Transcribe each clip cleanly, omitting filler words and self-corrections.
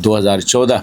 2014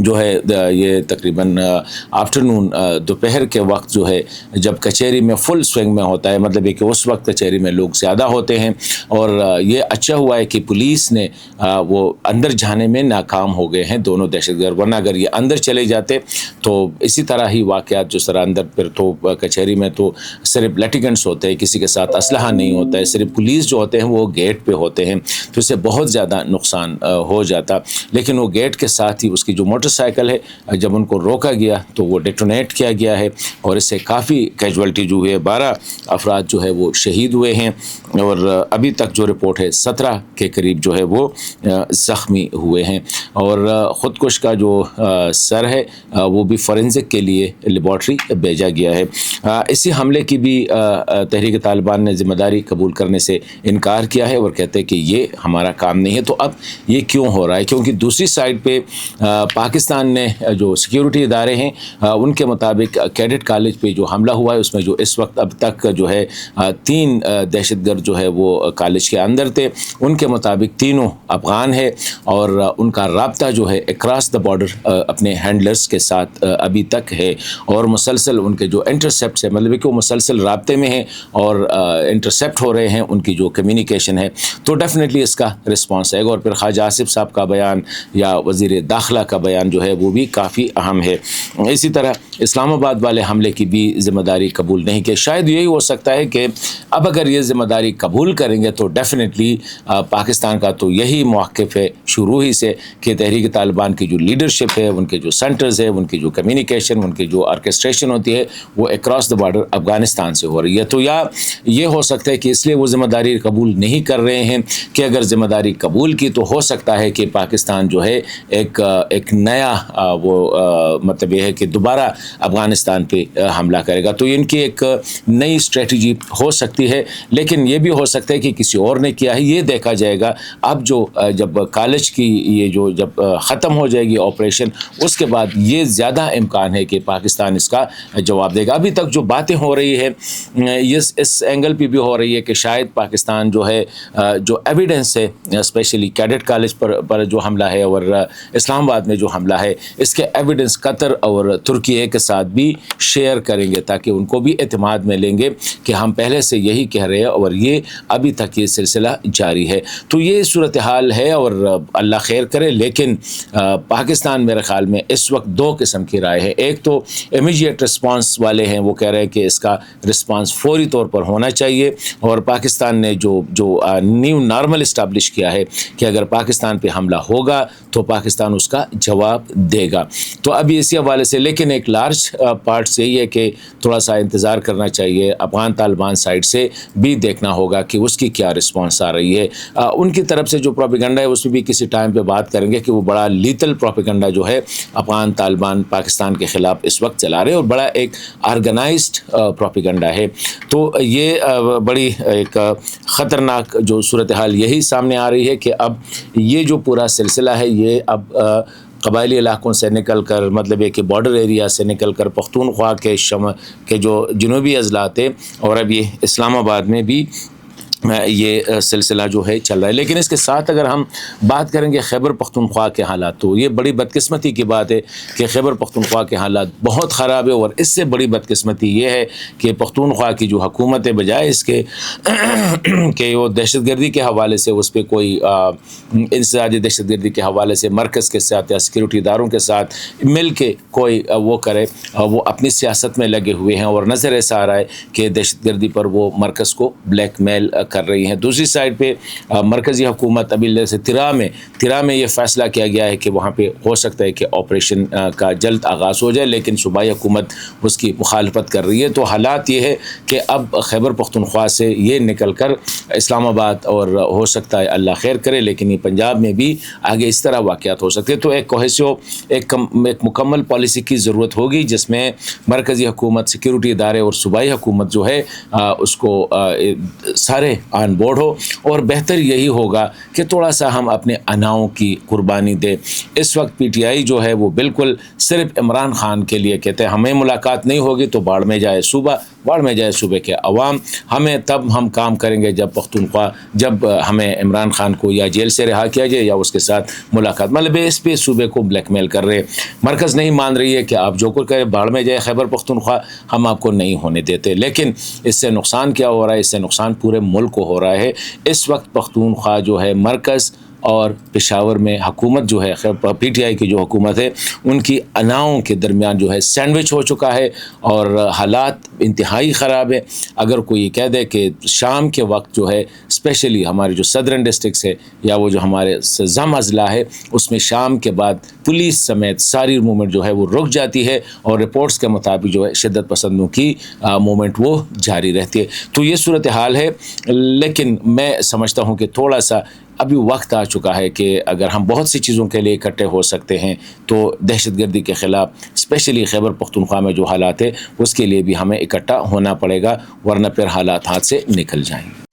جو ہے یہ تقریباً آفٹرنون دوپہر کے وقت جو ہے جب کچہری میں فل سوئنگ میں ہوتا ہے، مطلب یہ کہ اس وقت کچہری میں لوگ زیادہ ہوتے ہیں، اور یہ اچھا ہوا ہے کہ پولیس نے وہ اندر جانے میں ناکام ہو گئے ہیں دونوں دہشت گرد، ورنہ اگر یہ اندر چلے جاتے تو اسی طرح ہی واقعات جس طرح اندر پھر تو کچہری میں تو صرف لیٹیگنٹس ہوتے ہیں، کسی کے ساتھ اسلحہ نہیں ہوتا ہے، صرف پولیس جو ہوتے ہیں وہ گیٹ پہ ہوتے ہیں، تو اس سے بہت زیادہ نقصان ہو جاتا، لیکن وہ گیٹ کے ساتھ ہی اس کی جو موٹر سائیکل ہے جب ان کو روکا گیا تو وہ ڈیٹونیٹ کیا گیا ہے، اور اس سے کافی کیجوالٹی جو ہے 12 افراد جو ہے وہ شہید ہوئے ہیں، اور ابھی تک جو رپورٹ ہے 17 کے قریب جو ہے وہ زخمی ہوئے ہیں، اور خودکش کا جو سر ہے وہ بھی فورینزک کے لیے لیبارٹری بھیجا گیا ہے۔ اسی حملے کی بھی تحریک طالبان نے ذمہ داری قبول کرنے سے انکار کیا ہے اور کہتے ہیں کہ یہ ہمارا کام نہیں ہے۔ تو اب یہ کیوں ہو رہا ہے؟ کیونکہ دوسری سائڈ پہ پاکستان نے جو سیکیورٹی ادارے ہیں ان کے مطابق کیڈٹ کالج پہ جو حملہ ہوا ہے اس میں جو اس وقت اب تک جو ہے 3 دہشت گرد جو ہے وہ کالج کے اندر تھے، ان کے مطابق تینوں افغان ہے، اور ان کا رابطہ جو ہے اکراس دا بارڈر اپنے ہینڈلرز کے ساتھ ابھی تک ہے، اور مسلسل ان کے جو انٹرسیپٹس ہے، مطلب کہ وہ مسلسل رابطے میں ہیں اور انٹرسیپٹ ہو رہے ہیں ان کی جو کمیونیکیشن ہے، تو ڈیفینیٹلی اس کا رسپانس ہے۔ اور پھر خواجہ آصف صاحب کا بیان یا وزیر داخلہ کا بیان جو ہے وہ بھی کافی اہم ہے۔ اسی طرح اسلام آباد والے حملے کی بھی ذمہ داری قبول نہیں کی، شاید یہی ہو سکتا ہے کہ اب اگر یہ ذمہ داری قبول کریں گے تو ڈیفینیٹلی پاکستان کا تو یہی موقف ہے شروع ہی سے کہ تحریک طالبان کی جو لیڈرشپ ہے، ان کے جو سینٹرز ہے، ان کی جو کمیونیکیشن، ان کی جو آرکسٹریشن ہوتی ہے وہ اکراس دا بارڈر افغانستان سے ہو رہی ہے۔ تو یا یہ ہو سکتا ہے کہ اس لیے وہ ذمہ داری قبول نہیں کر رہے ہیں کہ اگر ذمہ داری قبول کی تو ہو سکتا ہے کہ پاکستان جو ہے ایک نیا وہ مطلب یہ ہے کہ دوبارہ افغانستان پہ حملہ کرے گا، تو ان کی ایک نئی اسٹریٹجی ہو سکتی ہے، لیکن یہ بھی ہو سکتا ہے کہ کسی اور نے کیا ہے، یہ دیکھا جائے گا۔ اب جو جب کالج کی یہ جو جب ختم ہو جائے گی آپریشن، اس کے بعد یہ زیادہ امکان ہے کہ پاکستان اس کا جواب دے گا۔ ابھی تک جو باتیں ہو رہی ہے اس اینگل پہ بھی ہو رہی ہے کہ شاید پاکستان جو ہے جو ایویڈنس ہے اسپیشلی کیڈٹ کالج پر جو حملہ ہے اور اسلام آباد میں جو حملہ ہے، اس کے ایویڈنس قطر اور ترکیے کے ساتھ بھی شیئر کریں گے تاکہ ان کو بھی اعتماد میں لیں گے کہ ہم پہلے سے یہی کہہ رہے ہیں اور یہ ابھی تک یہ سلسلہ جاری ہے۔ تو یہ صورتحال ہے اور اللہ خیر کرے، لیکن پاکستان میرے خیال میں اس وقت 2 قسم کی رائے ہے۔ ایک تو امیجیٹ رسپانس والے ہیں، وہ کہہ رہے ہیں کہ اس کا رسپانس فوری طور پر ہونا چاہیے، اور پاکستان نے جو نیو نارمل اسٹیبلش کیا ہے کہ اگر پاکستان پہ حملہ ہوگا تو پاکستان اس کا جواب دے گا۔ تو ابھی اسی حوالے سے لیکن ایک لارج پارٹ سے یہ ہے کہ تھوڑا سا انتظار کرنا چاہیے، افغان طالبان سائڈ سے بھی دیکھنا ہوگا کہ اس کی کیا رسپانس آ رہی ہے۔ ان کی طرف سے جو پروپیگنڈا ہے اس میں بھی کسی ٹائم پہ بات کریں گے کہ وہ بڑا لیتل پروپیگنڈا جو ہے افغان طالبان پاکستان کے خلاف اس وقت چلا رہے ہیں، اور بڑا ایک آرگنائزڈ پروپیگنڈا ہے۔ تو یہ بڑی ایک خطرناک جو صورتحال یہی سامنے آ رہی ہے کہ اب یہ جو پورا سلسلہ ہے یہ اب قبائلی علاقوں سے نکل کر، مطلب ہے کہ بارڈر ایریا سے نکل کر پختونخوا کے جو جنوبی اضلاع تھے، اور اب یہ اسلام آباد میں بھی یہ سلسلہ جو ہے چل رہا ہے۔ لیکن اس کے ساتھ اگر ہم بات کریں گے خیبر پختونخوا کے حالات، تو یہ بڑی بدقسمتی کی بات ہے کہ خیبر پختونخوا کے حالات بہت خراب ہے، اور اس سے بڑی بدقسمتی یہ ہے کہ پختونخوا کی جو حکومت ہے بجائے اس کے کہ وہ دہشت گردی کے حوالے سے اس پہ کوئی انسدادی دہشت گردی کے حوالے سے مرکز کے ساتھ یا سیکیورٹی اداروں کے ساتھ مل کے کوئی وہ کرے، وہ اپنی سیاست میں لگے ہوئے ہیں، اور نظر ایسا آ رہا ہے کہ دہشت گردی پر وہ مرکز کو بلیک میل کر رہی ہیں۔ دوسری سائڈ پہ مرکزی حکومت ابھی جیسے ترا میں یہ فیصلہ کیا گیا ہے کہ وہاں پہ ہو سکتا ہے کہ آپریشن کا جلد آغاز ہو جائے، لیکن صوبائی حکومت اس کی مخالفت کر رہی ہے۔ تو حالات یہ ہے کہ اب خیبر پختونخوا سے یہ نکل کر اسلام آباد، اور ہو سکتا ہے اللہ خیر کرے لیکن یہ پنجاب میں بھی آگے اس طرح واقعات ہو سکتے ہیں۔ تو ایک کوہیسو ایک مکمل پالیسی کی ضرورت ہوگی جس میں مرکزی حکومت، سیکیورٹی ادارے اور صوبائی حکومت جو ہے اس کو سارے آن بورڈ ہو، اور بہتر یہی ہوگا کہ تھوڑا سا ہم اپنے اناؤں کی قربانی دیں۔ اس وقت پی ٹی آئی جو ہے وہ بالکل صرف عمران خان کے لیے کہتے ہیں ہمیں ملاقات نہیں ہوگی تو باڑ میں جائے صوبہ، باڑ میں جائے صوبے کے عوام، ہمیں تب ہم کام کریں گے جب پختونخوا، جب ہمیں عمران خان کو یا جیل سے رہا کیا جائے یا اس کے ساتھ ملاقات۔ مطلب اس پہ صوبے کو بلیک میل کر رہے، مرکز نہیں مان رہی ہے کہ آپ جو کچھ کریں باڑ میں جائے خیبر پختونخوا، ہم آپ کو نہیں ہونے دیتے۔ لیکن اس سے نقصان کیا ہو رہا ہے؟ اس سے نقصان پورے ملک کو ہو رہا ہے۔ اس وقت پختونخوا جو ہے مرکز اور پشاور میں حکومت جو ہے پی ٹی آئی کی جو حکومت ہے ان کی اناؤں کے درمیان جو ہے سینڈوچ ہو چکا ہے، اور حالات انتہائی خراب ہے۔ اگر کوئی کہہ دے کہ شام کے وقت جو ہے اسپیشلی ہمارے جو صدرن ڈسٹرکس ہے یا وہ جو ہمارے زم اضلاع ہے اس میں شام کے بعد پولیس سمیت ساری موومنٹ جو ہے وہ رک جاتی ہے، اور رپورٹس کے مطابق جو ہے شدت پسندوں کی موومنٹ وہ جاری رہتی ہے۔ تو یہ صورتحال ہے، لیکن میں سمجھتا ہوں کہ تھوڑا سا ابھی وقت آ چکا ہے کہ اگر ہم بہت سی چیزوں کے لیے اکٹھے ہو سکتے ہیں تو دہشت گردی کے خلاف اسپیشلی خیبر پختونخوا میں جو حالات ہے اس کے لیے بھی ہمیں اکٹھا ہونا پڑے گا، ورنہ پھر حالات ہاتھ سے نکل جائیں گے۔